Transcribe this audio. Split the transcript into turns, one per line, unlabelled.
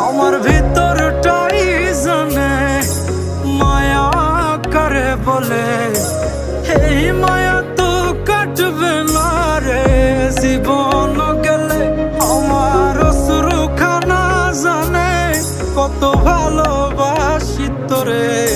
আমার ভিতরটাই জানে মায়া করে বলে, এই মায়া তো কাটবে না রে জীবন গেলে। আমার অশ্রুখানা জানে কত ভালোবাসি তোরে।